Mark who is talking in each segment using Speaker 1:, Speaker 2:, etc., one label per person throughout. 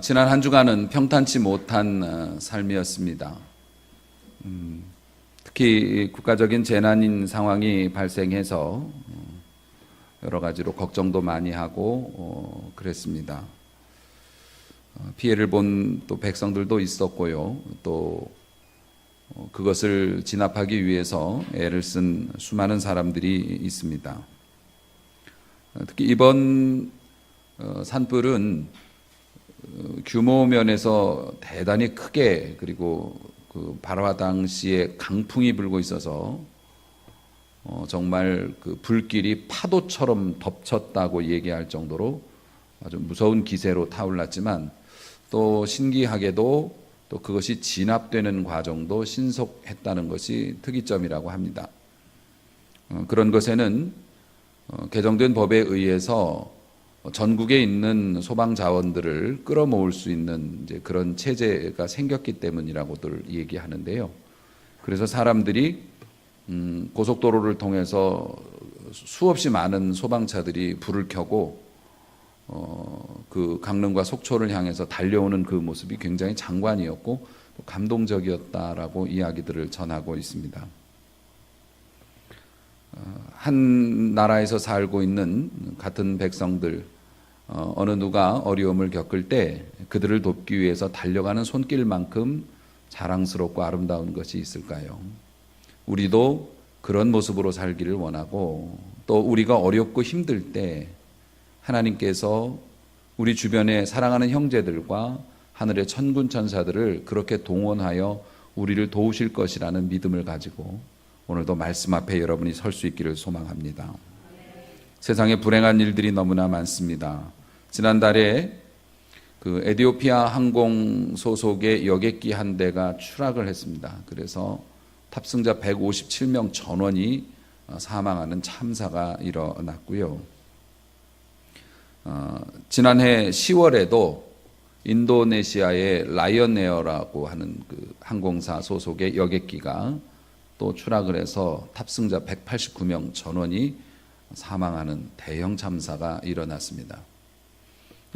Speaker 1: 지난 한 주간은 평탄치 못한 삶이었습니다. 특히 국가적인 재난인 상황이 발생해서 여러 가지로 걱정도 많이 하고 그랬습니다. 피해를 본 또 백성들도 있었고요. 또 그것을 진압하기 위해서 애를 쓴 수많은 사람들이 있습니다. 특히 이번 산불은 규모 면에서 대단히 크게, 그리고 그 발화 당시에 강풍이 불고 있어서 정말 그 불길이 파도처럼 덮쳤다고 얘기할 정도로 아주 무서운 기세로 타올랐지만, 또 신기하게도 또 그것이 진압되는 과정도 신속했다는 것이 특이점이라고 합니다. 그런 것에는 개정된 법에 의해서 전국에 있는 소방 자원들을 끌어모을 수 있는 이제 그런 체제가 생겼기 때문이라고들 얘기하는데요. 그래서 사람들이 고속도로를 통해서 수없이 많은 소방차들이 불을 켜고 그 강릉과 속초를 향해서 달려오는 그 모습이 굉장히 장관이었고 또 감동적이었다라고 이야기들을 전하고 있습니다. 한 나라에서 살고 있는 같은 백성들, 어느 누가 어려움을 겪을 때 그들을 돕기 위해서 달려가는 손길만큼 자랑스럽고 아름다운 것이 있을까요? 우리도 그런 모습으로 살기를 원하고, 또 우리가 어렵고 힘들 때 하나님께서 우리 주변에 사랑하는 형제들과 하늘의 천군 천사들을 그렇게 동원하여 우리를 도우실 것이라는 믿음을 가지고 오늘도 말씀 앞에 여러분이 설 수 있기를 소망합니다. 세상에 불행한 일들이 너무나 많습니다. 지난달에 그 에티오피아 항공 소속의 여객기 한 대가 추락을 했습니다. 그래서 탑승자 157명 전원이 사망하는 참사가 일어났고요. 지난해 10월에도 인도네시아의 라이언에어라고 하는 그 항공사 소속의 여객기가 또 추락을 해서 탑승자 189명 전원이 사망하는 대형 참사가 일어났습니다.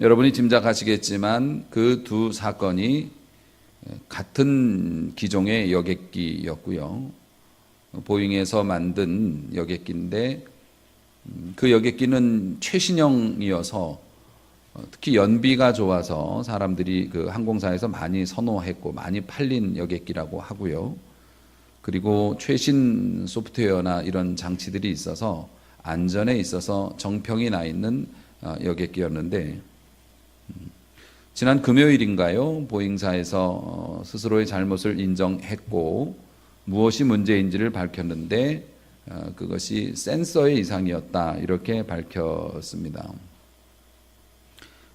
Speaker 1: 여러분이 짐작하시겠지만 그 두 사건이 같은 기종의 여객기였고요. 보잉에서 만든 여객기인데 그 여객기는 최신형이어서 특히 연비가 좋아서 사람들이 그 항공사에서 많이 선호했고 많이 팔린 여객기라고 하고요. 그리고 최신 소프트웨어나 이런 장치들이 있어서 안전에 있어서 정평이 나 있는 여객기였는데, 지난 금요일인가요? 보잉사에서 스스로의 잘못을 인정했고 무엇이 문제인지를 밝혔는데 그것이 센서의 이상이었다, 이렇게 밝혔습니다.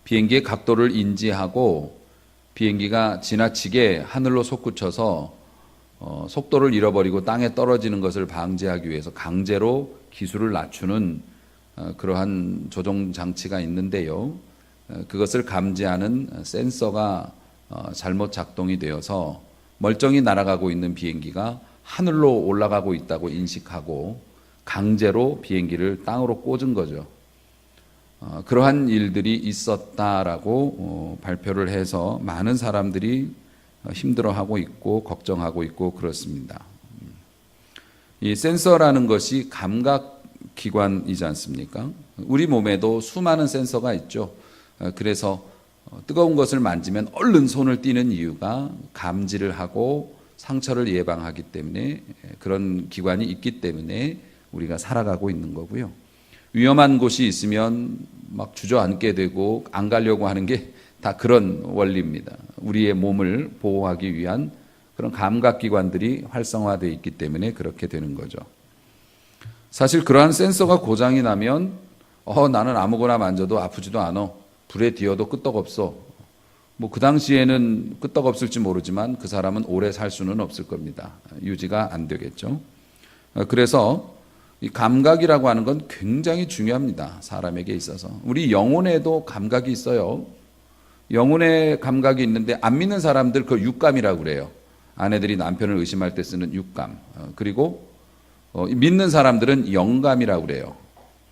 Speaker 1: 비행기의 각도를 인지하고 비행기가 지나치게 하늘로 솟구쳐서 속도를 잃어버리고 땅에 떨어지는 것을 방지하기 위해서 강제로 기술을 낮추는 그러한 조종 장치가 있는데요. 그것을 감지하는 센서가 잘못 작동이 되어서 멀쩡히 날아가고 있는 비행기가 하늘로 올라가고 있다고 인식하고 강제로 비행기를 땅으로 꽂은 거죠. 그러한 일들이 있었다라고 발표를 해서 많은 사람들이 힘들어하고 있고 걱정하고 있고 그렇습니다. 이 센서라는 것이 감각기관이지 않습니까? 우리 몸에도 수많은 센서가 있죠. 그래서 뜨거운 것을 만지면 얼른 손을 떼는 이유가 감지를 하고 상처를 예방하기 때문에, 그런 기관이 있기 때문에 우리가 살아가고 있는 거고요. 위험한 곳이 있으면 막 주저앉게 되고 안 가려고 하는 게 다 그런 원리입니다. 우리의 몸을 보호하기 위한 그런 감각기관들이 활성화되어 있기 때문에 그렇게 되는 거죠. 사실 그러한 센서가 고장이 나면 나는 아무거나 만져도 아프지도 않아, 불에 뒤어도 끄떡없어, 그 당시에는 끄떡없을지 모르지만 그 사람은 오래 살 수는 없을 겁니다. 유지가 안 되겠죠. 그래서 이 감각이라고 하는 건 굉장히 중요합니다. 사람에게 있어서. 우리 영혼에도 감각이 있어요. 영혼의 감각이 있는데 안 믿는 사람들 그 육감이라고 그래요. 아내들이 남편을 의심할 때 쓰는 육감. 그리고 믿는 사람들은 영감이라고 그래요.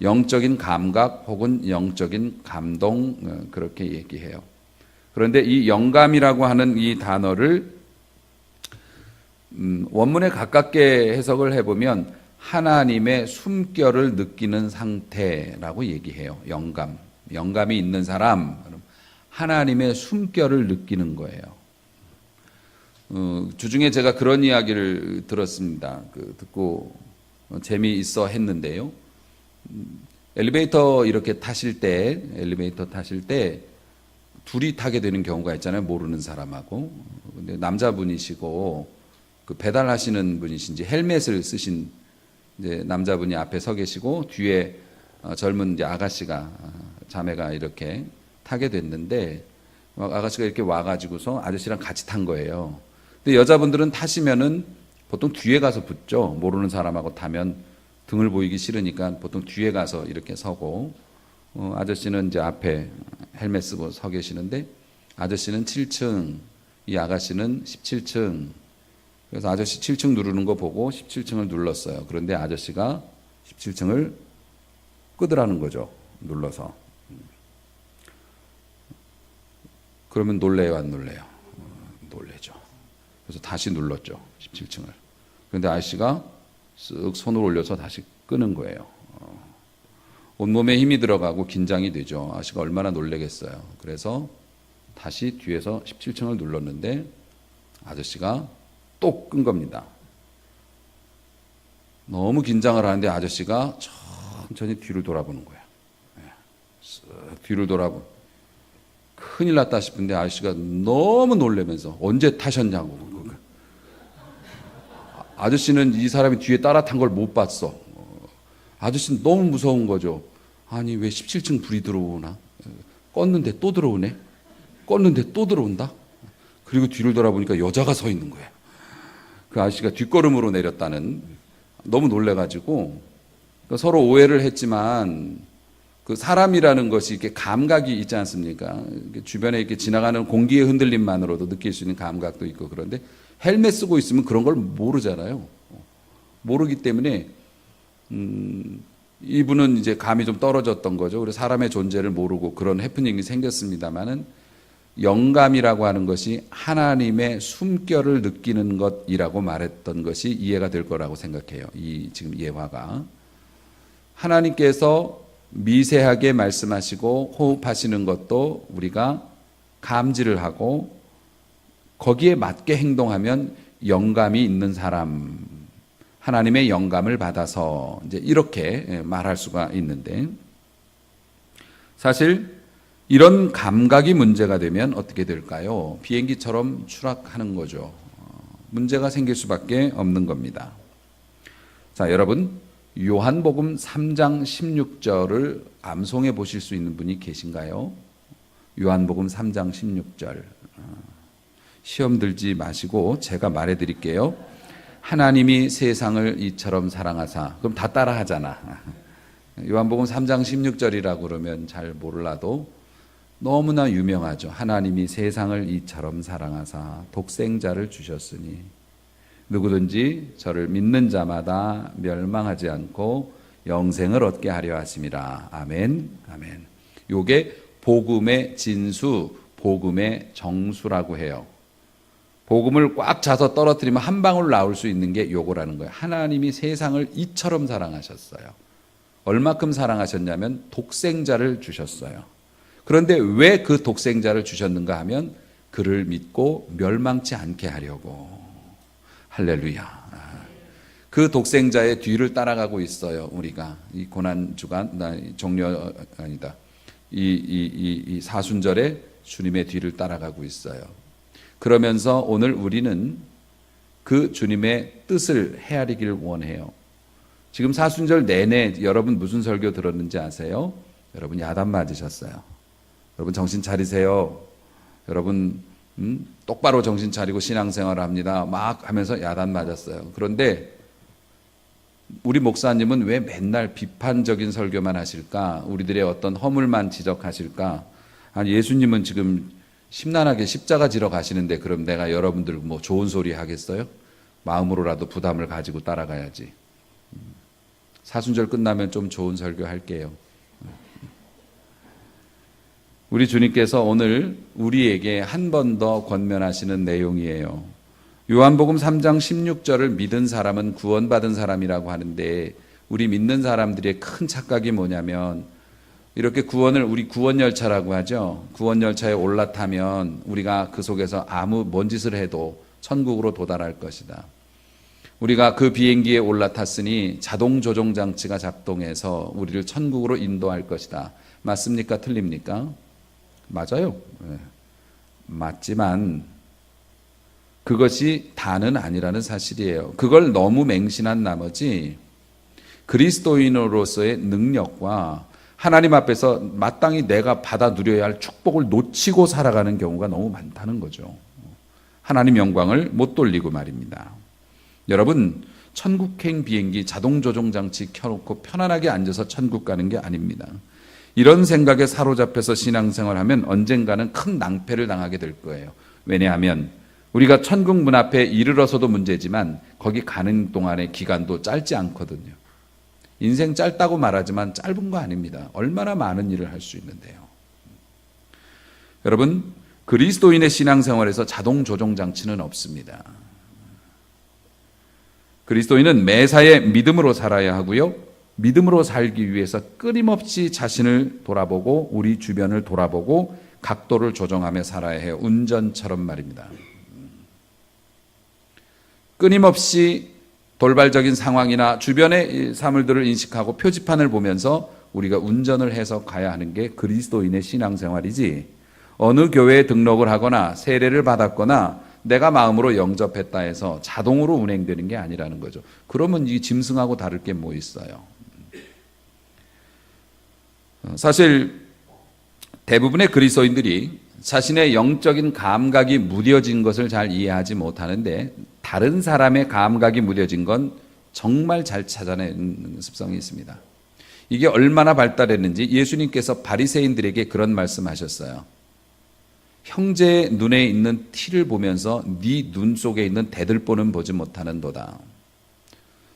Speaker 1: 영적인 감각 혹은 영적인 감동, 그렇게 얘기해요. 그런데 이 영감이라고 하는 이 단어를 원문에 가깝게 해석을 해보면 하나님의 숨결을 느끼는 상태라고 얘기해요. 영감이 있는 사람, 하나님의 숨결을 느끼는 거예요. 주중에 제가 그런 이야기를 들었습니다. 듣고 재미있어 했는데요. 엘리베이터 타실 때 둘이 타게 되는 경우가 있잖아요. 모르는 사람하고. 근데 남자분이시고 그 배달하시는 분이신지 헬멧을 쓰신 이제 남자분이 앞에 서 계시고 뒤에 젊은 이제 아가씨가 자매가 이렇게 타게 됐는데 아가씨가 이렇게 와가지고서 아저씨랑 같이 탄 거예요. 근데 여자분들은 타시면은 보통 뒤에 가서 붙죠. 모르는 사람하고 타면 등을 보이기 싫으니까 보통 뒤에 가서 이렇게 서고 아저씨는 이제 앞에 헬멧 쓰고 서 계시는데 아저씨는 7층, 이 아가씨는 17층. 그래서 아저씨 7층 누르는 거 보고 17층을 눌렀어요. 그런데 아저씨가 17층을 끄더라는 거죠. 눌러서. 그러면 놀래요, 안 놀래요? 놀래죠. 그래서 다시 눌렀죠. 17층을. 그런데 아저씨가 쓱 손을 올려서 다시 끄는 거예요. 온몸에 힘이 들어가고 긴장이 되죠. 아저씨가 얼마나 놀래겠어요. 그래서 다시 뒤에서 17층을 눌렀는데 아저씨가 또 끈 겁니다. 너무 긴장을 하는데 아저씨가 천천히 뒤를 돌아보는 거예요. 쓱 뒤를 돌아보고 큰일 났다 싶은데 아저씨가 너무 놀라면서 언제 타셨냐고. 아저씨는 이 사람이 뒤에 따라 탄 걸 못 봤어. 아저씨는 너무 무서운 거죠. 아니 왜 17층 불이 들어오나? 껐는데 또 들어오네. 껐는데 또 들어온다. 그리고 뒤를 돌아보니까 여자가 서 있는 거예요. 그 아저씨가 뒷걸음으로 내렸다는, 너무 놀래가지고 서로 오해를 했지만 그 사람이라는 것이 이렇게 감각이 있지 않습니까? 주변에 이렇게 지나가는 공기의 흔들림만으로도 느낄 수 있는 감각도 있고, 그런데 헬멧 쓰고 있으면 그런 걸 모르잖아요. 모르기 때문에 이분은 이제 감이 좀 떨어졌던 거죠. 그래서 사람의 존재를 모르고 그런 해프닝이 생겼습니다만은 영감이라고 하는 것이 하나님의 숨결을 느끼는 것이라고 말했던 것이 이해가 될 거라고 생각해요. 이 지금 예화가 하나님께서 미세하게 말씀하시고 호흡하시는 것도 우리가 감지를 하고 거기에 맞게 행동하면 영감이 있는 사람, 하나님의 영감을 받아서 이제 이렇게 말할 수가 있는데, 사실 이런 감각이 문제가 되면 어떻게 될까요? 비행기처럼 추락하는 거죠. 문제가 생길 수밖에 없는 겁니다. 자, 여러분, 요한복음 3장 16절을 암송해 보실 수 있는 분이 계신가요? 요한복음 3장 16절. 시험 들지 마시고 제가 말해 드릴게요. 하나님이 세상을 이처럼 사랑하사. 그럼 다 따라 하잖아. 요한복음 3장 16절이라고 그러면 잘 몰라도 너무나 유명하죠. 하나님이 세상을 이처럼 사랑하사 독생자를 주셨으니 누구든지 저를 믿는 자마다 멸망하지 않고 영생을 얻게 하려 하심이라. 아멘. 아멘. 요게 복음의 진수, 복음의 정수라고 해요. 복음을 꽉 차서 떨어뜨리면 한 방울 나올 수 있는 게 요거라는 거예요. 하나님이 세상을 이처럼 사랑하셨어요. 얼마큼 사랑하셨냐면 독생자를 주셨어요. 그런데 왜 그 독생자를 주셨는가 하면 그를 믿고 멸망치 않게 하려고. 할렐루야. 그 독생자의 뒤를 따라가고 있어요. 우리가 이 고난 주간 종려 아니다. 이 사순절에 주님의 뒤를 따라가고 있어요. 그러면서 오늘 우리는 그 주님의 뜻을 헤아리길 원해요. 지금 사순절 내내 여러분 무슨 설교 들었는지 아세요? 여러분 야단 맞으셨어요. 여러분 정신 차리세요. 여러분 똑바로 정신 차리고 신앙생활을 합니다. 막 하면서 야단 맞았어요. 그런데 우리 목사님은 왜 맨날 비판적인 설교만 하실까? 우리들의 어떤 허물만 지적하실까? 아니 예수님은 지금 심란하게 십자가 지러 가시는데 그럼 내가 여러분들 뭐 좋은 소리 하겠어요? 마음으로라도 부담을 가지고 따라가야지. 사순절 끝나면 좀 좋은 설교 할게요. 우리 주님께서 오늘 우리에게 한 번 더 권면하시는 내용이에요. 요한복음 3장 16절을 믿은 사람은 구원받은 사람이라고 하는데, 우리 믿는 사람들의 큰 착각이 뭐냐면, 이렇게 구원을 우리 구원열차라고 하죠. 구원열차에 올라타면 우리가 그 속에서 뭔 짓을 해도 천국으로 도달할 것이다. 우리가 그 비행기에 올라탔으니 자동 조종 장치가 작동해서 우리를 천국으로 인도할 것이다. 맞습니까? 틀립니까? 맞아요. 네. 맞지만 그것이 다는 아니라는 사실이에요. 그걸 너무 맹신한 나머지 그리스도인으로서의 능력과 하나님 앞에서 마땅히 내가 받아 누려야 할 축복을 놓치고 살아가는 경우가 너무 많다는 거죠. 하나님 영광을 못 돌리고 말입니다. 여러분, 천국행 비행기 자동 조종 장치 켜놓고 편안하게 앉아서 천국 가는 게 아닙니다. 이런 생각에 사로잡혀서 신앙생활하면 언젠가는 큰 낭패를 당하게 될 거예요. 왜냐하면 우리가 천국 문 앞에 이르러서도 문제지만 거기 가는 동안의 기간도 짧지 않거든요. 인생 짧다고 말하지만 짧은 거 아닙니다. 얼마나 많은 일을 할 수 있는데요. 여러분, 그리스도인의 신앙생활에서 자동 조종 장치는 없습니다. 그리스도인은 매사에 믿음으로 살아야 하고요. 믿음으로 살기 위해서 끊임없이 자신을 돌아보고 우리 주변을 돌아보고 각도를 조정하며 살아야 해요. 운전처럼 말입니다. 끊임없이 돌발적인 상황이나 주변의 사물들을 인식하고 표지판을 보면서 우리가 운전을 해서 가야 하는 게 그리스도인의 신앙생활이지, 어느 교회에 등록을 하거나 세례를 받았거나 내가 마음으로 영접했다 해서 자동으로 운행되는 게 아니라는 거죠. 그러면 이 짐승하고 다를 게 뭐 있어요. 사실 대부분의 그리스도인들이 자신의 영적인 감각이 무뎌진 것을 잘 이해하지 못하는데, 다른 사람의 감각이 무뎌진 건 정말 잘 찾아내는 습성이 있습니다. 이게 얼마나 발달했는지 예수님께서 바리새인들에게 그런 말씀하셨어요. 형제의 눈에 있는 티를 보면서 네 눈 속에 있는 대들보는 보지 못하는도다.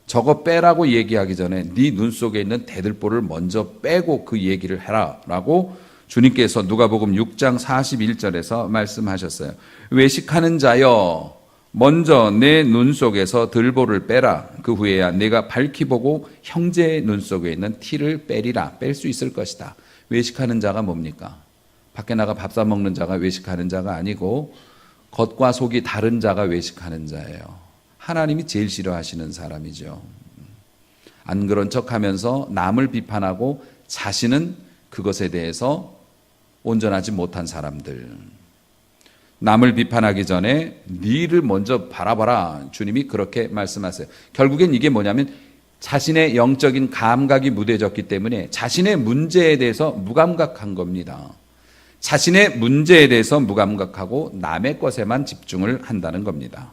Speaker 1: 저거 빼라고 얘기하기 전에 네 눈 속에 있는 대들보를 먼저 빼고 그 얘기를 해라 라고 주님께서 누가복음 6장 41절에서 말씀하셨어요. 외식하는 자여, 먼저 내 눈 속에서 들보를 빼라. 그 후에야 내가 밝히 보고 형제의 눈 속에 있는 티를 빼리라. 뺄 수 있을 것이다. 외식하는 자가 뭡니까? 밖에 나가 밥 사 먹는 자가 외식하는 자가 아니고 겉과 속이 다른 자가 외식하는 자예요. 하나님이 제일 싫어하시는 사람이죠. 안 그런 척하면서 남을 비판하고 자신은 그것에 대해서 온전하지 못한 사람들. 남을 비판하기 전에 네를 먼저 바라봐라. 주님이 그렇게 말씀하세요. 결국엔 이게 뭐냐면 자신의 영적인 감각이 무뎌졌기 때문에 자신의 문제에 대해서 무감각한 겁니다. 자신의 문제에 대해서 무감각하고 남의 것에만 집중을 한다는 겁니다.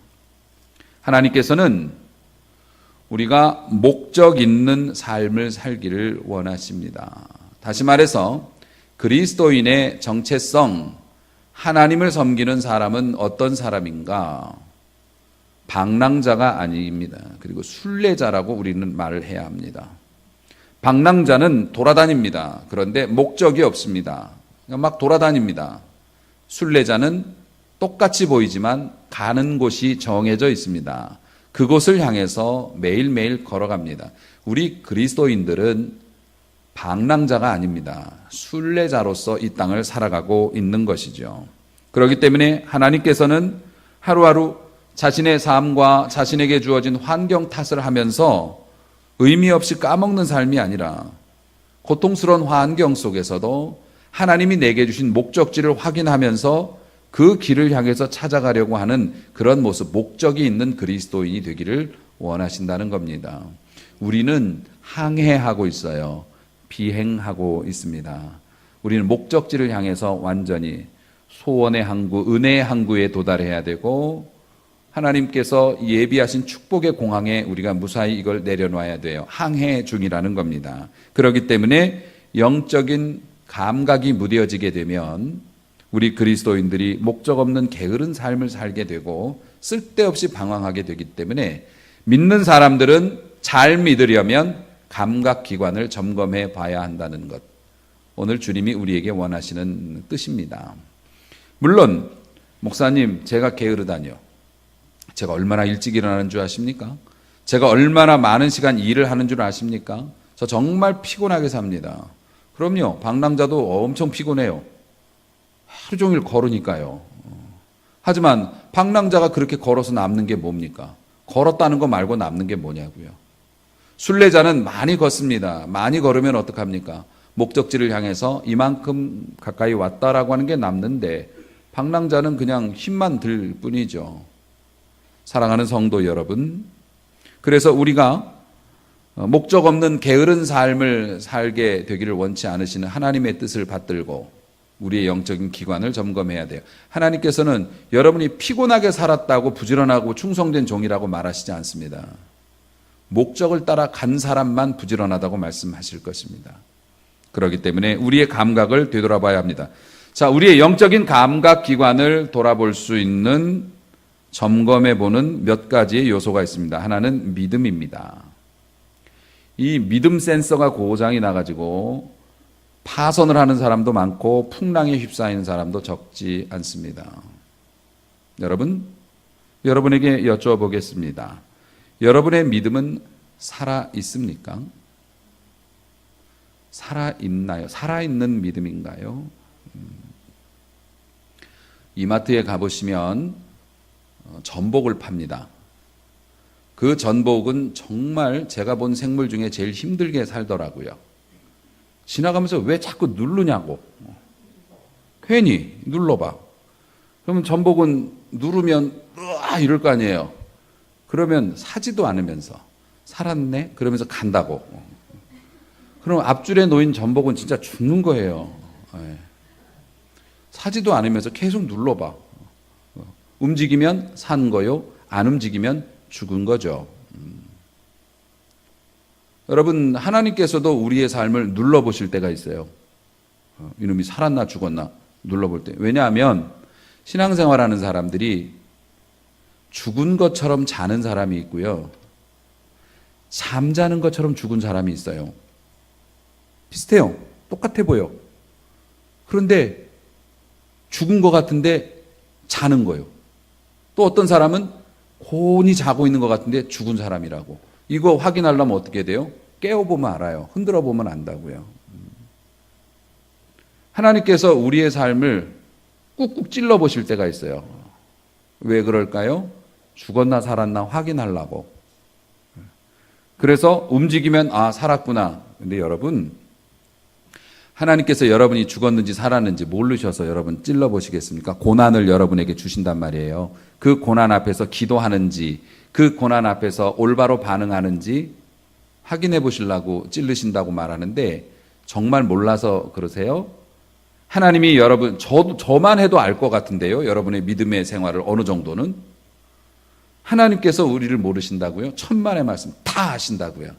Speaker 1: 하나님께서는 우리가 목적 있는 삶을 살기를 원하십니다. 다시 말해서 그리스도인의 정체성, 하나님을 섬기는 사람은 어떤 사람인가? 방랑자가 아닙니다. 그리고 순례자라고 우리는 말을 해야 합니다. 방랑자는 돌아다닙니다. 그런데 목적이 없습니다. 막 돌아다닙니다. 순례자는 똑같이 보이지만 가는 곳이 정해져 있습니다. 그곳을 향해서 매일매일 걸어갑니다. 우리 그리스도인들은 방랑자가 아닙니다. 순례자로서 이 땅을 살아가고 있는 것이죠. 그렇기 때문에 하나님께서는 하루하루 자신의 삶과 자신에게 주어진 환경 탓을 하면서 의미 없이 까먹는 삶이 아니라 고통스러운 환경 속에서도 하나님이 내게 주신 목적지를 확인하면서 그 길을 향해서 찾아가려고 하는 그런 모습, 목적이 있는 그리스도인이 되기를 원하신다는 겁니다. 우리는 항해하고 있어요. 비행하고 있습니다. 우리는 목적지를 향해서 완전히 소원의 항구, 은혜의 항구에 도달해야 되고, 하나님께서 예비하신 축복의 공항에 우리가 무사히 이걸 내려놔야 돼요. 항해 중이라는 겁니다. 그렇기 때문에 영적인 감각이 무뎌지게 되면 우리 그리스도인들이 목적 없는 게으른 삶을 살게 되고 쓸데없이 방황하게 되기 때문에 믿는 사람들은 잘 믿으려면 감각기관을 점검해 봐야 한다는 것. 오늘 주님이 우리에게 원하시는 뜻입니다. 물론 목사님, 제가 게으르다니요. 제가 얼마나 일찍 일어나는 줄 아십니까? 제가 얼마나 많은 시간 일을 하는 줄 아십니까? 저 정말 피곤하게 삽니다. 그럼요, 방랑자도 엄청 피곤해요. 하루 종일 걸으니까요. 하지만 방랑자가 그렇게 걸어서 남는 게 뭡니까? 걸었다는 거 말고 남는 게 뭐냐고요. 순례자는 많이 걷습니다. 많이 걸으면 어떡합니까? 목적지를 향해서 이만큼 가까이 왔다라고 하는 게 남는데, 방랑자는 그냥 힘만 들 뿐이죠. 사랑하는 성도 여러분, 그래서 우리가 목적 없는 게으른 삶을 살게 되기를 원치 않으시는 하나님의 뜻을 받들고 우리의 영적인 기관을 점검해야 돼요. 하나님께서는 여러분이 피곤하게 살았다고 부지런하고 충성된 종이라고 말하시지 않습니다. 목적을 따라 간 사람만 부지런하다고 말씀하실 것입니다. 그렇기 때문에 우리의 감각을 되돌아봐야 합니다. 자, 우리의 영적인 감각 기관을 돌아볼 수 있는 점검해 보는 몇 가지의 요소가 있습니다. 하나는 믿음입니다. 이 믿음 센서가 고장이 나가지고 파선을 하는 사람도 많고 풍랑에 휩싸이는 사람도 적지 않습니다. 여러분, 여러분에게 여쭤보겠습니다. 여러분의 믿음은 살아 있습니까? 살아 있나요? 살아 있는 믿음인가요? 이마트에 가보시면 전복을 팝니다. 그 전복은 정말 제가 본 생물 중에 제일 힘들게 살더라고요. 지나가면서 왜 자꾸 누르냐고. 괜히 눌러봐. 그러면 전복은 누르면 으아 이럴 거 아니에요. 그러면 사지도 않으면서 살았네? 그러면서 간다고. 그럼 앞줄에 놓인 전복은 진짜 죽는 거예요. 사지도 않으면서 계속 눌러봐. 움직이면 산 거요, 안 움직이면 죽은 거죠. 여러분, 하나님께서도 우리의 삶을 눌러보실 때가 있어요. 이놈이 살았나 죽었나 눌러볼 때. 왜냐하면 신앙생활하는 사람들이 죽은 것처럼 자는 사람이 있고요, 잠자는 것처럼 죽은 사람이 있어요. 비슷해요. 똑같아 보여. 그런데 죽은 것 같은데 자는 거예요. 또 어떤 사람은 곤히 자고 있는 것 같은데 죽은 사람이라고. 이거 확인하려면 어떻게 돼요? 깨워보면 알아요. 흔들어 보면 안다고요. 하나님께서 우리의 삶을 꾹꾹 찔러 보실 때가 있어요. 왜 그럴까요? 죽었나 살았나 확인하려고. 그래서 움직이면 아, 살았구나. 근데 여러분, 하나님께서 여러분이 죽었는지 살았는지 모르셔서 여러분 찔러보시겠습니까? 고난을 여러분에게 주신단 말이에요. 그 고난 앞에서 기도하는지, 그 고난 앞에서 올바로 반응하는지 확인해 보시려고 찔르신다고 말하는데, 정말 몰라서 그러세요? 하나님이 여러분, 저만 해도 알 것 같은데요, 여러분의 믿음의 생활을 어느 정도는. 하나님께서 우리를 모르신다고요? 천만의 말씀 다 아신다고요.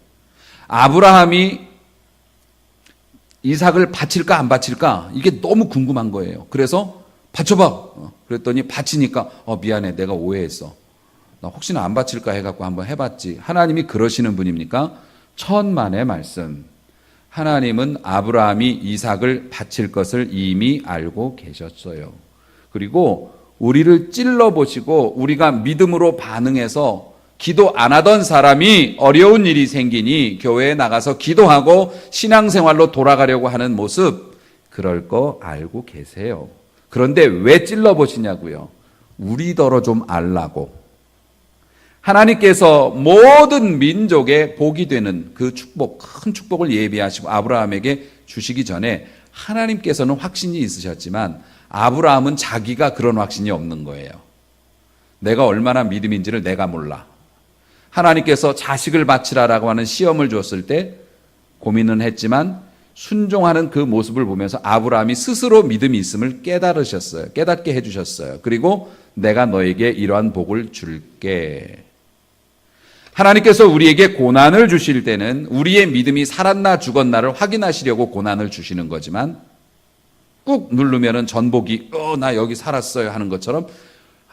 Speaker 1: 아브라함이 이삭을 바칠까 안 바칠까 이게 너무 궁금한 거예요. 그래서 바쳐봐. 그랬더니 바치니까 미안해, 내가 오해했어. 나 혹시나 안 바칠까 해갖고 한번 해봤지. 하나님이 그러시는 분입니까? 천만의 말씀. 하나님은 아브라함이 이삭을 바칠 것을 이미 알고 계셨어요. 그리고 우리를 찔러보시고 우리가 믿음으로 반응해서 기도 안 하던 사람이 어려운 일이 생기니 교회에 나가서 기도하고 신앙생활로 돌아가려고 하는 모습, 그럴 거 알고 계세요. 그런데 왜 찔러보시냐고요? 우리더러 좀 알라고. 하나님께서 모든 민족에 복이 되는 그 축복, 큰 축복을 예비하시고 아브라함에게 주시기 전에 하나님께서는 확신이 있으셨지만 아브라함은 자기가 그런 확신이 없는 거예요. 내가 얼마나 믿음인지를 내가 몰라. 하나님께서 자식을 바치라라고 하는 시험을 줬을 때 고민은 했지만 순종하는 그 모습을 보면서 아브라함이 스스로 믿음이 있음을 깨달으셨어요. 깨닫게 해주셨어요. 그리고 내가 너에게 이러한 복을 줄게. 하나님께서 우리에게 고난을 주실 때는 우리의 믿음이 살았나 죽었나를 확인하시려고 고난을 주시는 거지만, 꾹 누르면은 전복이 나 여기 살았어요 하는 것처럼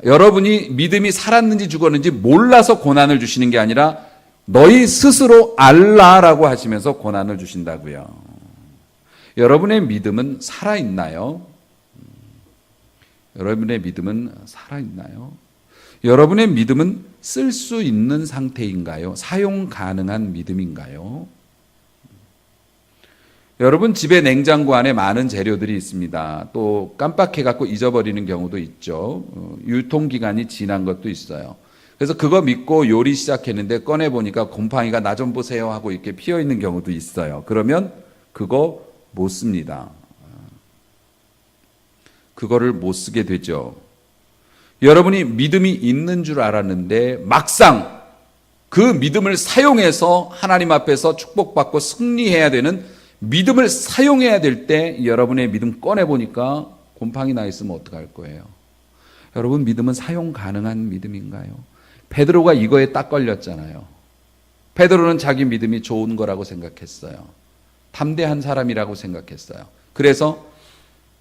Speaker 1: 여러분이 믿음이 살았는지 죽었는지 몰라서 고난을 주시는 게 아니라 너희 스스로 알라라고 하시면서 고난을 주신다고요. 여러분의 믿음은 살아있나요? 여러분의 믿음은 살아있나요? 여러분의 믿음은 쓸 수 있는 상태인가요? 사용 가능한 믿음인가요? 여러분 집에 냉장고 안에 많은 재료들이 있습니다. 또 깜빡해갖고 잊어버리는 경우도 있죠. 유통기간이 지난 것도 있어요. 그래서 그거 믿고 요리 시작했는데 꺼내보니까 곰팡이가 나 좀 보세요 하고 이렇게 피어있는 경우도 있어요. 그러면 그거 못 씁니다. 그거를 못 쓰게 되죠. 여러분이 믿음이 있는 줄 알았는데 막상 그 믿음을 사용해서 하나님 앞에서 축복받고 승리해야 되는 믿음을 사용해야 될 때 여러분의 믿음 꺼내보니까 곰팡이 나 있으면 어떡할 거예요? 여러분 믿음은 사용 가능한 믿음인가요? 베드로가 이거에 딱 걸렸잖아요. 베드로는 자기 믿음이 좋은 거라고 생각했어요. 담대한 사람이라고 생각했어요. 그래서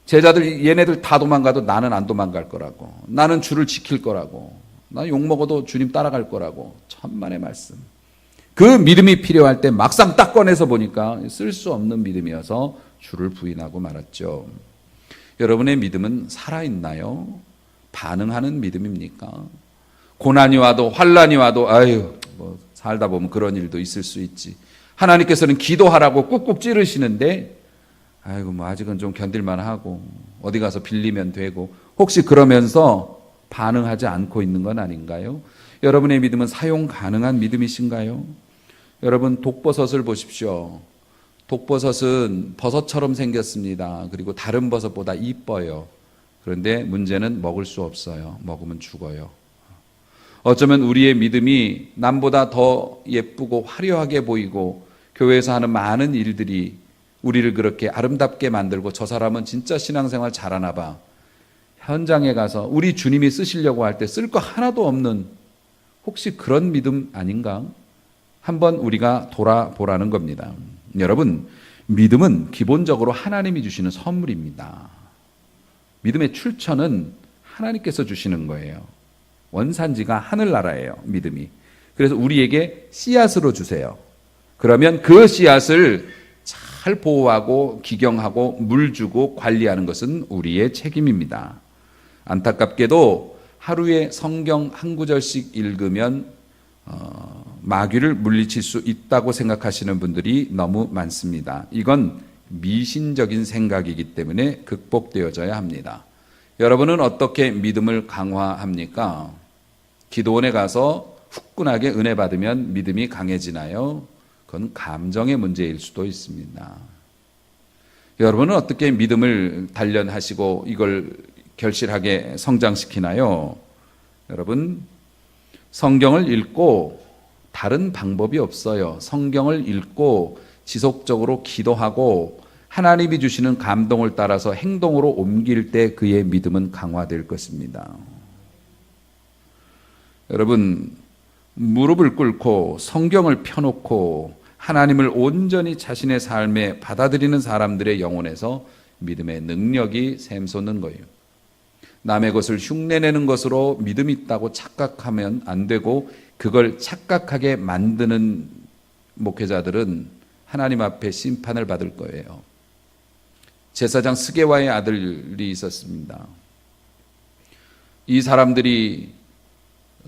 Speaker 1: 제자들 얘네들 다 도망가도 나는 안 도망갈 거라고, 나는 주를 지킬 거라고, 나 욕먹어도 주님 따라갈 거라고, 천만의 말씀. 그 믿음이 필요할 때 막상 딱 꺼내서 보니까 쓸 수 없는 믿음이어서 주를 부인하고 말았죠. 여러분의 믿음은 살아있나요? 반응하는 믿음입니까? 고난이 와도 환난이 와도 아유 뭐 살다 보면 그런 일도 있을 수 있지. 하나님께서는 기도하라고 꾹꾹 찌르시는데 아이고 뭐 아직은 좀 견딜만 하고 어디 가서 빌리면 되고 혹시 그러면서 반응하지 않고 있는 건 아닌가요? 여러분의 믿음은 사용 가능한 믿음이신가요? 여러분 독버섯을 보십시오. 독버섯은 버섯처럼 생겼습니다. 그리고 다른 버섯보다 이뻐요. 그런데 문제는 먹을 수 없어요. 먹으면 죽어요. 어쩌면 우리의 믿음이 남보다 더 예쁘고 화려하게 보이고 교회에서 하는 많은 일들이 우리를 그렇게 아름답게 만들고 저 사람은 진짜 신앙생활 잘하나 봐. 현장에 가서 우리 주님이 쓰시려고 할 때 쓸 거 하나도 없는 혹시 그런 믿음 아닌가? 한번 우리가 돌아보라는 겁니다. 여러분, 믿음은 기본적으로 하나님이 주시는 선물입니다. 믿음의 출처는 하나님께서 주시는 거예요. 원산지가 하늘나라예요, 믿음이. 그래서 우리에게 씨앗으로 주세요. 그러면 그 씨앗을 잘 보호하고 기경하고 물 주고 관리하는 것은 우리의 책임입니다. 안타깝게도 하루에 성경 한 구절씩 읽으면 마귀를 물리칠 수 있다고 생각하시는 분들이 너무 많습니다. 이건 미신적인 생각이기 때문에 극복되어져야 합니다. 여러분은 어떻게 믿음을 강화합니까? 기도원에 가서 후끈하게 은혜 받으면 믿음이 강해지나요? 그건 감정의 문제일 수도 있습니다. 여러분은 어떻게 믿음을 단련하시고 이걸 결실하게 성장시키나요? 여러분, 성경을 읽고 다른 방법이 없어요. 성경을 읽고 지속적으로 기도하고 하나님이 주시는 감동을 따라서 행동으로 옮길 때 그의 믿음은 강화될 것입니다. 여러분, 무릎을 꿇고 성경을 펴놓고 하나님을 온전히 자신의 삶에 받아들이는 사람들의 영혼에서 믿음의 능력이 샘솟는 거예요. 남의 것을 흉내내는 것으로 믿음이 있다고 착각하면 안 되고 그걸 착각하게 만드는 목회자들은 하나님 앞에 심판을 받을 거예요. 제사장 스게와의 아들이 있었습니다. 이 사람들이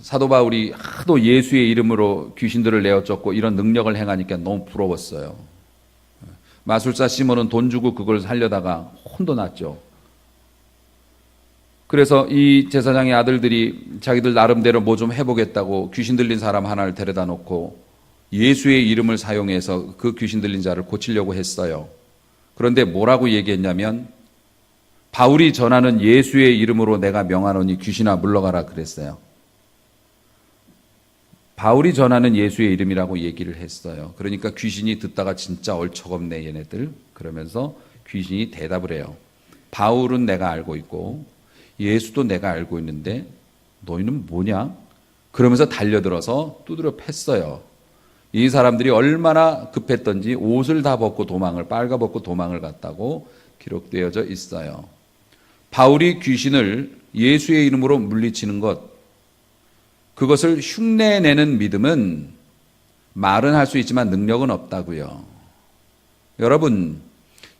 Speaker 1: 사도 바울이 하도 예수의 이름으로 귀신들을 내어 쫓고 이런 능력을 행하니까 너무 부러웠어요. 마술사 시몬은 돈 주고 그걸 살려다가 혼도 났죠. 그래서 이 제사장의 아들들이 자기들 나름대로 뭐 좀 해보겠다고 귀신 들린 사람 하나를 데려다 놓고 예수의 이름을 사용해서 그 귀신 들린 자를 고치려고 했어요. 그런데 뭐라고 얘기했냐면 바울이 전하는 예수의 이름으로 내가 명하노니 귀신아 물러가라 그랬어요. 바울이 전하는 예수의 이름이라고 얘기를 했어요. 그러니까 귀신이 듣다가 진짜 얼척없네 얘네들 그러면서 귀신이 대답을 해요. 바울은 내가 알고 있고 예수도 내가 알고 있는데 너희는 뭐냐? 그러면서 달려들어서 두드려 팼어요. 이 사람들이 얼마나 급했던지 옷을 다 벗고 빨가벗고 도망을 갔다고 기록되어져 있어요. 바울이 귀신을 예수의 이름으로 물리치는 것, 그것을 흉내내는 믿음은 말은 할 수 있지만 능력은 없다고요. 여러분,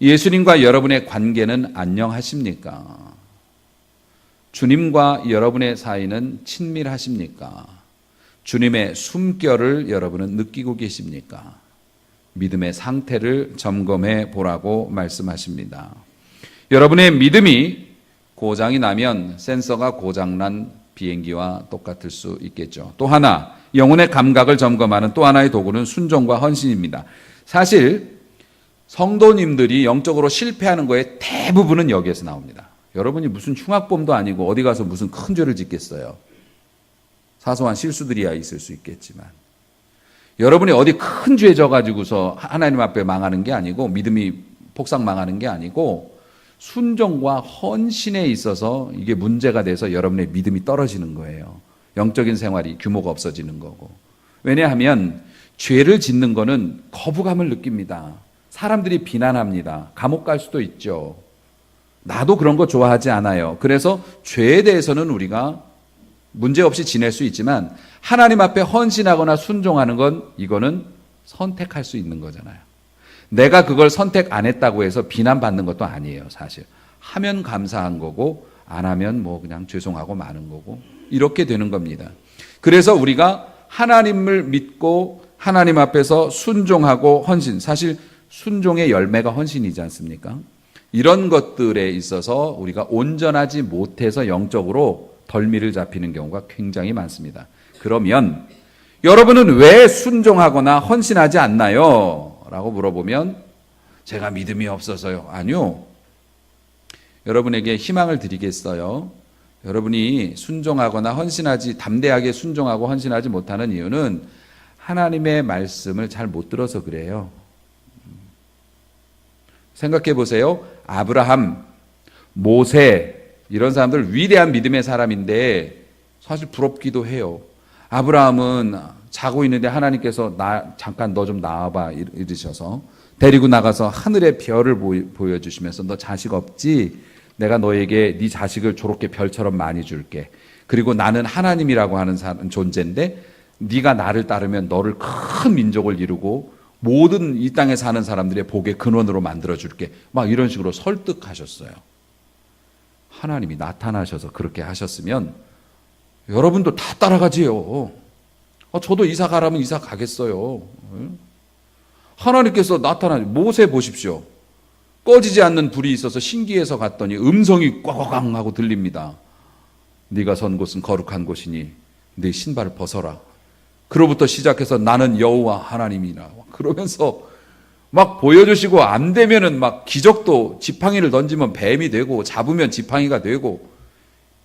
Speaker 1: 예수님과 여러분의 관계는 안녕하십니까? 주님과 여러분의 사이는 친밀하십니까? 주님의 숨결을 여러분은 느끼고 계십니까? 믿음의 상태를 점검해 보라고 말씀하십니다. 여러분의 믿음이 고장이 나면 센서가 고장난 비행기와 똑같을 수 있겠죠. 또 하나, 영혼의 감각을 점검하는 또 하나의 도구는 순종과 헌신입니다. 사실 성도님들이 영적으로 실패하는 거의 대부분은 여기에서 나옵니다. 여러분이 무슨 흉악범도 아니고 어디 가서 무슨 큰 죄를 짓겠어요. 사소한 실수들이야 있을 수 있겠지만, 여러분이 어디 큰 죄 져가지고서 하나님 앞에 망하는 게 아니고, 믿음이 폭삭 망하는 게 아니고, 순종과 헌신에 있어서 이게 문제가 돼서 여러분의 믿음이 떨어지는 거예요. 영적인 생활이 규모가 없어지는 거고. 왜냐하면 죄를 짓는 거는 거부감을 느낍니다. 사람들이 비난합니다. 감옥 갈 수도 있죠. 나도 그런 거 좋아하지 않아요. 그래서 죄에 대해서는 우리가 문제없이 지낼 수 있지만, 하나님 앞에 헌신하거나 순종하는 건 이거는 선택할 수 있는 거잖아요. 내가 그걸 선택 안 했다고 해서 비난받는 것도 아니에요. 사실 하면 감사한 거고, 안 하면 뭐 그냥 죄송하고 마는 거고, 이렇게 되는 겁니다. 그래서 우리가 하나님을 믿고 하나님 앞에서 순종하고 헌신, 사실 순종의 열매가 헌신이지 않습니까? 이런 것들에 있어서 우리가 온전하지 못해서 영적으로 덜미를 잡히는 경우가 굉장히 많습니다. 그러면 여러분은 왜 순종하거나 헌신하지 않나요? 라고 물어보면 제가 믿음이 없어서요. 아니요. 여러분에게 희망을 드리겠어요. 여러분이 순종하거나 헌신하지, 담대하게 순종하고 헌신하지 못하는 이유는 하나님의 말씀을 잘 못 들어서 그래요. 생각해 보세요. 아브라함, 모세, 이런 사람들 위대한 믿음의 사람인데 사실 부럽기도 해요. 아브라함은 자고 있는데 하나님께서 잠깐 너 좀 나와봐 이러셔서 데리고 나가서 하늘의 별을 보여주시면서 너 자식 없지? 내가 너에게 네 자식을 저렇게 별처럼 많이 줄게. 그리고 나는 하나님이라고 하는 존재인데 네가 나를 따르면 너를 큰 민족을 이루고 모든 이 땅에 사는 사람들의 복의 근원으로 만들어줄게. 막 이런 식으로 설득하셨어요. 하나님이 나타나셔서 그렇게 하셨으면 여러분도 다 따라가지요. 저도 이사 가라면 이사 가겠어요. 하나님께서 모세 보십시오. 꺼지지 않는 불이 있어서 신기해서 갔더니 음성이 꽝꽝 하고 들립니다. 네가 선 곳은 거룩한 곳이니 네 신발을 벗어라. 그로부터 시작해서 나는 여호와 하나님이라 그러면서 막 보여주시고, 안 되면은 막 기적도 지팡이를 던지면 뱀이 되고 잡으면 지팡이가 되고,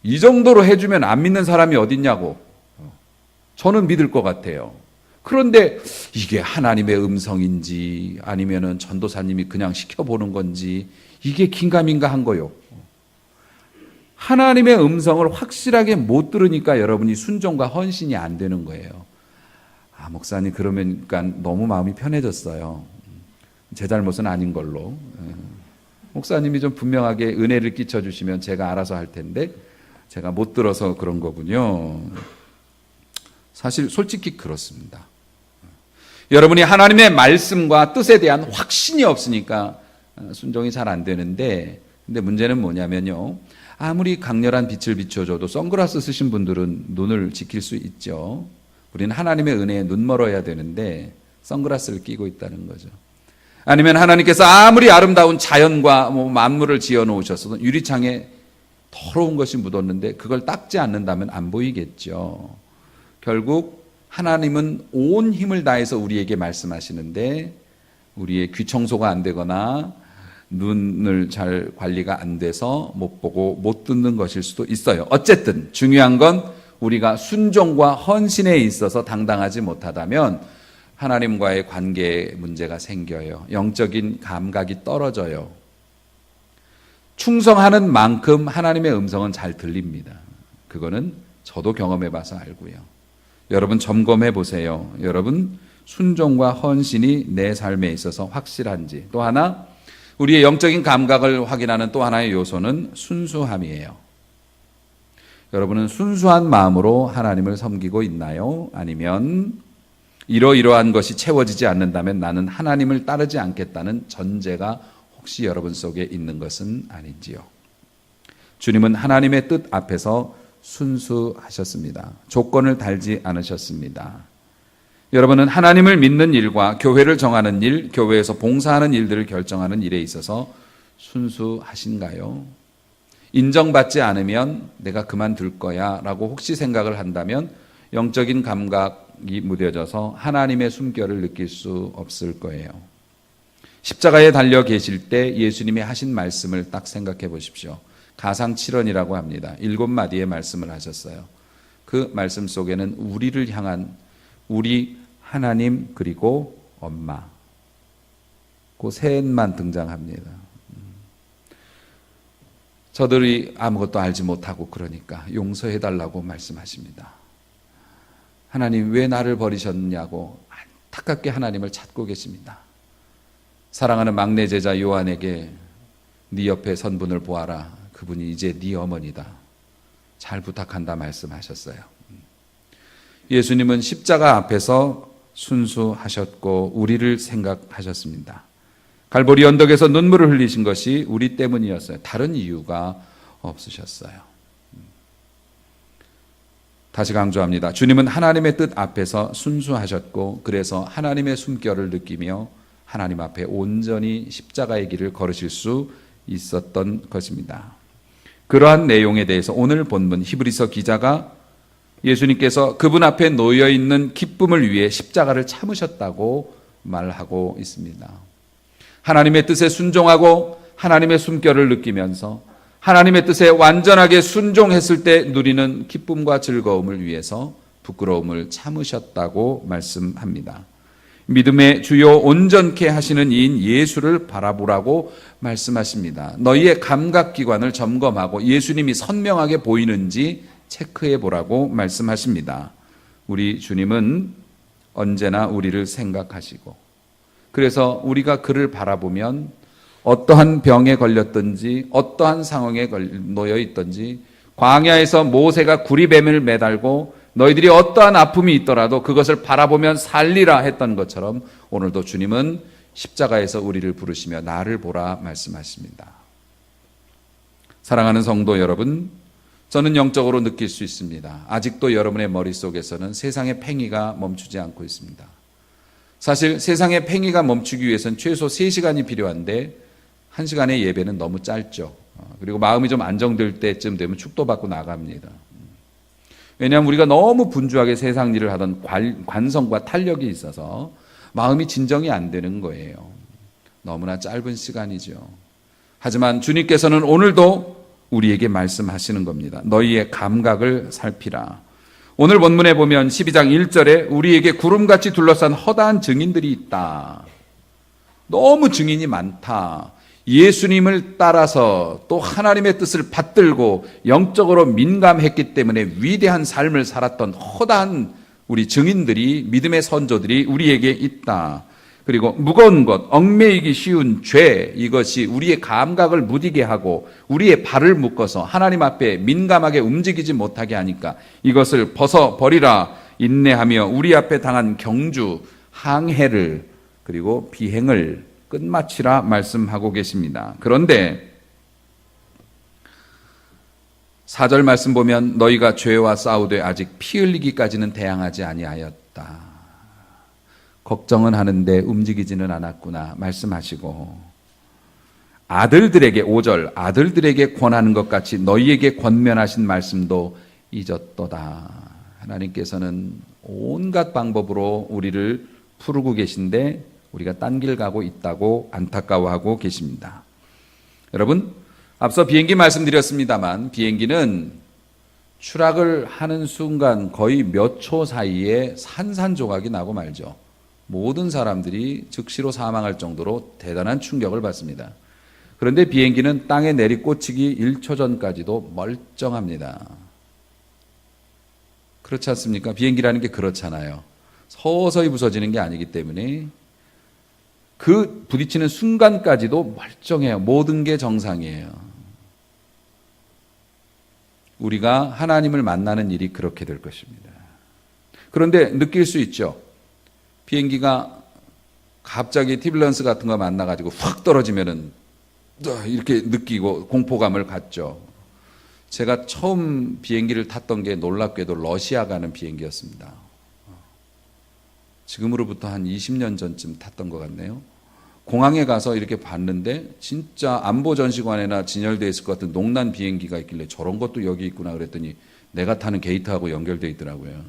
Speaker 1: 이 정도로 해주면 안 믿는 사람이 어딨냐고. 저는 믿을 것 같아요. 그런데 이게 하나님의 음성인지 아니면은 전도사님이 그냥 시켜보는 건지 이게 긴가민가 한 거요. 하나님의 음성을 확실하게 못 들으니까 여러분이 순종과 헌신이 안 되는 거예요. 목사님 그러면 너무 마음이 편해졌어요. 제 잘못은 아닌 걸로. 목사님이 좀 분명하게 은혜를 끼쳐주시면 제가 알아서 할 텐데 제가 못 들어서 그런 거군요. 사실 솔직히 그렇습니다. 여러분이 하나님의 말씀과 뜻에 대한 확신이 없으니까 순종이 잘 안 되는데, 근데 문제는 뭐냐면요, 아무리 강렬한 빛을 비춰줘도 선글라스 쓰신 분들은 눈을 지킬 수 있죠. 우리는 하나님의 은혜에 눈 멀어야 되는데 선글라스를 끼고 있다는 거죠. 아니면 하나님께서 아무리 아름다운 자연과 만물을 지어놓으셨어도 유리창에 더러운 것이 묻었는데 그걸 닦지 않는다면 안 보이겠죠. 결국 하나님은 온 힘을 다해서 우리에게 말씀하시는데 우리의 귀 청소가 안 되거나 눈을 잘 관리가 안 돼서 못 보고 못 듣는 것일 수도 있어요. 어쨌든 중요한 건 우리가 순종과 헌신에 있어서 당당하지 못하다면 하나님과의 관계에 문제가 생겨요. 영적인 감각이 떨어져요. 충성하는 만큼 하나님의 음성은 잘 들립니다. 그거는 저도 경험해 봐서 알고요. 여러분 점검해 보세요. 여러분 순종과 헌신이 내 삶에 있어서 확실한지. 또 하나, 우리의 영적인 감각을 확인하는 또 하나의 요소는 순수함이에요. 여러분은 순수한 마음으로 하나님을 섬기고 있나요? 아니면 이러이러한 것이 채워지지 않는다면 나는 하나님을 따르지 않겠다는 전제가 혹시 여러분 속에 있는 것은 아닌지요? 주님은 하나님의 뜻 앞에서 순수하셨습니다. 조건을 달지 않으셨습니다. 여러분은 하나님을 믿는 일과 교회를 정하는 일, 교회에서 봉사하는 일들을 결정하는 일에 있어서 순수하신가요? 인정받지 않으면 내가 그만둘 거야 라고 혹시 생각을 한다면 영적인 감각이 무뎌져서 하나님의 숨결을 느낄 수 없을 거예요. 십자가에 달려 계실 때 예수님이 하신 말씀을 딱 생각해 보십시오. 가상칠언이라고 합니다. 7마디의 말씀을 하셨어요. 그 말씀 속에는 우리를 향한 우리 하나님 그리고 엄마 그 셋만 등장합니다. 저들이 아무것도 알지 못하고 그러니까 용서해달라고 말씀하십니다. 하나님 왜 나를 버리셨냐고 안타깝게 하나님을 찾고 계십니다. 사랑하는 막내 제자 요한에게 네 옆에 선 분을 보아라. 그분이 이제 네 어머니다. 잘 부탁한다 말씀하셨어요. 예수님은 십자가 앞에서 순수하셨고 우리를 생각하셨습니다. 갈보리 언덕에서 눈물을 흘리신 것이 우리 때문이었어요. 다른 이유가 없으셨어요. 다시 강조합니다. 주님은 하나님의 뜻 앞에서 순수하셨고 그래서 하나님의 숨결을 느끼며 하나님 앞에 온전히 십자가의 길을 걸으실 수 있었던 것입니다. 그러한 내용에 대해서 오늘 본문 히브리서 기자가 예수님께서 그분 앞에 놓여 있는 기쁨을 위해 십자가를 참으셨다고 말하고 있습니다. 하나님의 뜻에 순종하고 하나님의 숨결을 느끼면서 하나님의 뜻에 완전하게 순종했을 때 누리는 기쁨과 즐거움을 위해서 부끄러움을 참으셨다고 말씀합니다. 믿음의 주요 온전케 하시는 이인 예수를 바라보라고 말씀하십니다. 너희의 감각기관을 점검하고 예수님이 선명하게 보이는지 체크해 보라고 말씀하십니다. 우리 주님은 언제나 우리를 생각하시고 그래서 우리가 그를 바라보면 어떠한 병에 걸렸든지 어떠한 상황에 놓여 있든지 광야에서 모세가 구리뱀을 매달고 너희들이 어떠한 아픔이 있더라도 그것을 바라보면 살리라 했던 것처럼 오늘도 주님은 십자가에서 우리를 부르시며 나를 보라 말씀하십니다. 사랑하는 성도 여러분, 저는 영적으로 느낄 수 있습니다. 아직도 여러분의 머릿속에서는 세상의 팽이가 멈추지 않고 있습니다. 사실 세상의 팽이가 멈추기 위해서는 최소 3시간이 필요한데 1시간의 예배는 너무 짧죠. 그리고 마음이 좀 안정될 때쯤 되면 축도받고 나갑니다. 왜냐하면 우리가 너무 분주하게 세상 일을 하던 관성과 탄력이 있어서 마음이 진정이 안 되는 거예요. 너무나 짧은 시간이죠. 하지만 주님께서는 오늘도 우리에게 말씀하시는 겁니다. 너희의 감각을 살피라. 오늘 본문에 보면 12장 1절에 우리에게 구름같이 둘러싼 허다한 증인들이 있다. 너무 증인이 많다. 예수님을 따라서 또 하나님의 뜻을 받들고 영적으로 민감했기 때문에 위대한 삶을 살았던 허다한 우리 증인들이, 믿음의 선조들이 우리에게 있다. 그리고 무거운 것, 얽매이기 쉬운 죄, 이것이 우리의 감각을 무디게 하고 우리의 발을 묶어서 하나님 앞에 민감하게 움직이지 못하게 하니까 이것을 벗어버리라. 인내하며 우리 앞에 당한 경주, 항해를 그리고 비행을 끝마치라 말씀하고 계십니다. 그런데 4절 말씀 보면 너희가 죄와 싸우되 아직 피 흘리기까지는 대항하지 아니하였다. 걱정은 하는데 움직이지는 않았구나 말씀하시고 아들들에게 5절 아들들에게 권하는 것 같이 너희에게 권면하신 말씀도 잊었도다. 하나님께서는 온갖 방법으로 우리를 부르고 계신데 우리가 딴 길 가고 있다고 안타까워하고 계십니다. 여러분, 앞서 비행기 말씀드렸습니다만 비행기는 추락을 하는 순간 거의 몇 초 사이에 산산조각이 나고 말죠. 모든 사람들이 즉시로 사망할 정도로 대단한 충격을 받습니다. 그런데 비행기는 땅에 내리꽂히기 1초 전까지도 멀쩡합니다. 그렇지 않습니까? 비행기라는 게 그렇잖아요. 서서히 부서지는 게 아니기 때문에 그 부딪히는 순간까지도 멀쩡해요. 모든 게 정상이에요. 우리가 하나님을 만나는 일이 그렇게 될 것입니다. 그런데 느낄 수 있죠. 비행기가 갑자기 티뷸런스 같은 거 만나가지고 확 떨어지면은 이렇게 느끼고 공포감을 갖죠. 제가 처음 비행기를 탔던 게 놀랍게도 러시아 가는 비행기였습니다. 지금으로부터 한 20년 전쯤 탔던 것 같네요. 공항에 가서 이렇게 봤는데 진짜 안보전시관에나 진열되어 있을 것 같은 농난 비행기가 있길래 저런 것도 여기 있구나 그랬더니 내가 타는 게이트하고 연결되어 있더라고요.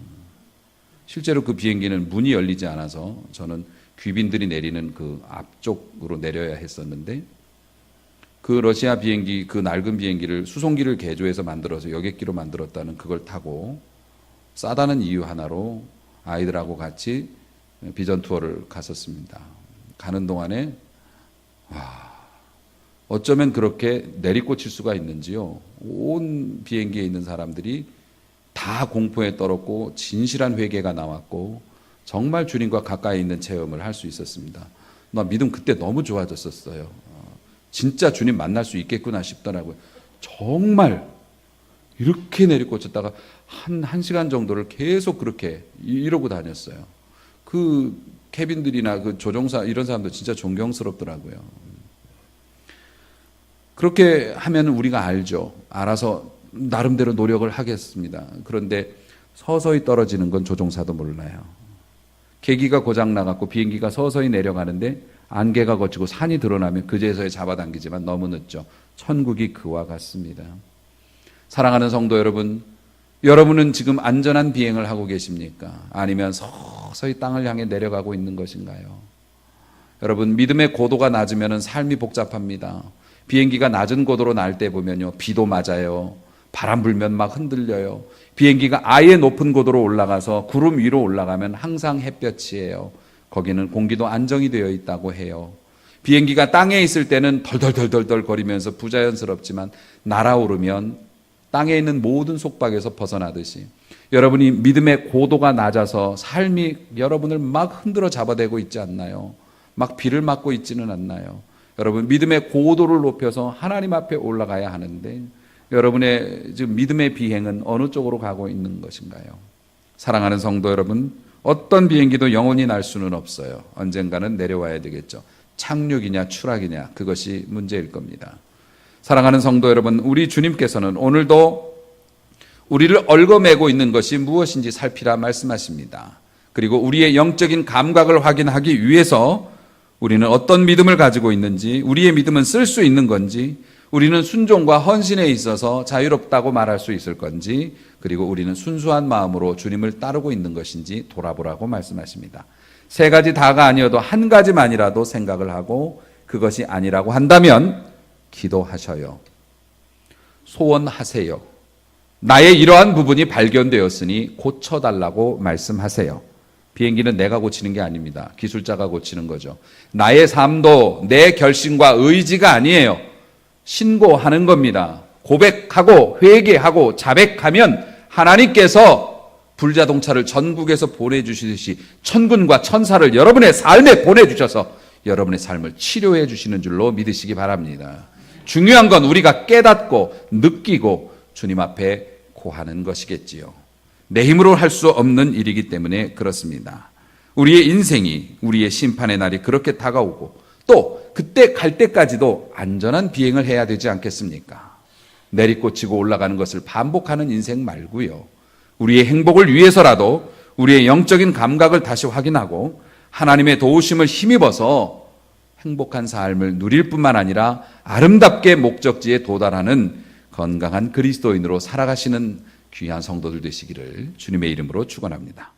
Speaker 1: 실제로 그 비행기는 문이 열리지 않아서 저는 귀빈들이 내리는 그 앞쪽으로 내려야 했었는데 그 러시아 비행기, 그 낡은 비행기를 수송기를 개조해서 만들어서 여객기로 만들었다는 그걸 타고 싸다는 이유 하나로 아이들하고 같이 비전 투어를 갔었습니다. 가는 동안에 어쩌면 그렇게 내리꽂힐 수가 있는지요. 온 비행기에 있는 사람들이 다 공포에 떨었고 진실한 회개가 나왔고 정말 주님과 가까이 있는 체험을 할 수 있었습니다. 나 믿음 그때 너무 좋아졌었어요. 진짜 주님 만날 수 있겠구나 싶더라고요. 정말 이렇게 내리꽂혔다가 한 시간 정도를 계속 그렇게 이러고 다녔어요. 그 캐빈들이나 그 조종사 이런 사람들 진짜 존경스럽더라고요. 그렇게 하면 우리가 알죠. 알아서 나름대로 노력을 하겠습니다. 그런데 서서히 떨어지는 건 조종사도 몰라요. 계기가 고장 나갔고 비행기가 서서히 내려가는데 안개가 걷히고 산이 드러나면 그제서야 잡아당기지만 너무 늦죠. 천국이 그와 같습니다. 사랑하는 성도 여러분, 여러분은 지금 안전한 비행을 하고 계십니까? 아니면 서서히 땅을 향해 내려가고 있는 것인가요? 여러분, 믿음의 고도가 낮으면 삶이 복잡합니다. 비행기가 낮은 고도로 날 때 보면요, 비도 맞아요. 바람 불면 막 흔들려요. 비행기가 아예 높은 고도로 올라가서 구름 위로 올라가면 항상 햇볕이에요. 거기는 공기도 안정이 되어 있다고 해요. 비행기가 땅에 있을 때는 덜덜덜덜 거리면서 부자연스럽지만 날아오르면 땅에 있는 모든 속박에서 벗어나듯이 여러분이 믿음의 고도가 낮아서 삶이 여러분을 막 흔들어 잡아대고 있지 않나요? 막 비를 맞고 있지는 않나요? 여러분, 믿음의 고도를 높여서 하나님 앞에 올라가야 하는데 여러분의 지금 믿음의 비행은 어느 쪽으로 가고 있는 것인가요? 사랑하는 성도 여러분, 어떤 비행기도 영원히 날 수는 없어요. 언젠가는 내려와야 되겠죠. 착륙이냐 추락이냐 그것이 문제일 겁니다. 사랑하는 성도 여러분, 우리 주님께서는 오늘도 우리를 얽어매고 있는 것이 무엇인지 살피라 말씀하십니다. 그리고 우리의 영적인 감각을 확인하기 위해서 우리는 어떤 믿음을 가지고 있는지, 우리의 믿음은 쓸 수 있는 건지, 우리는 순종과 헌신에 있어서 자유롭다고 말할 수 있을 건지, 그리고 우리는 순수한 마음으로 주님을 따르고 있는 것인지 돌아보라고 말씀하십니다. 세 가지 다가 아니어도 한 가지만이라도 생각을 하고 그것이 아니라고 한다면 기도하셔요. 소원하세요. 나의 이러한 부분이 발견되었으니 고쳐달라고 말씀하세요. 비행기는 내가 고치는 게 아닙니다. 기술자가 고치는 거죠. 나의 삶도 내 결심과 의지가 아니에요. 신고하는 겁니다. 고백하고 회개하고 자백하면 하나님께서 불자동차를 전국에서 보내주시듯이 천군과 천사를 여러분의 삶에 보내주셔서 여러분의 삶을 치료해 주시는 줄로 믿으시기 바랍니다. 중요한 건 우리가 깨닫고 느끼고 주님 앞에 고하는 것이겠지요. 내 힘으로 할 수 없는 일이기 때문에 그렇습니다. 우리의 인생이, 우리의 심판의 날이 그렇게 다가오고 또 그때 갈 때까지도 안전한 비행을 해야 되지 않겠습니까? 내리꽂히고 올라가는 것을 반복하는 인생 말고요. 우리의 행복을 위해서라도 우리의 영적인 감각을 다시 확인하고 하나님의 도우심을 힘입어서 행복한 삶을 누릴 뿐만 아니라 아름답게 목적지에 도달하는 건강한 그리스도인으로 살아가시는 귀한 성도들 되시기를 주님의 이름으로 축원합니다.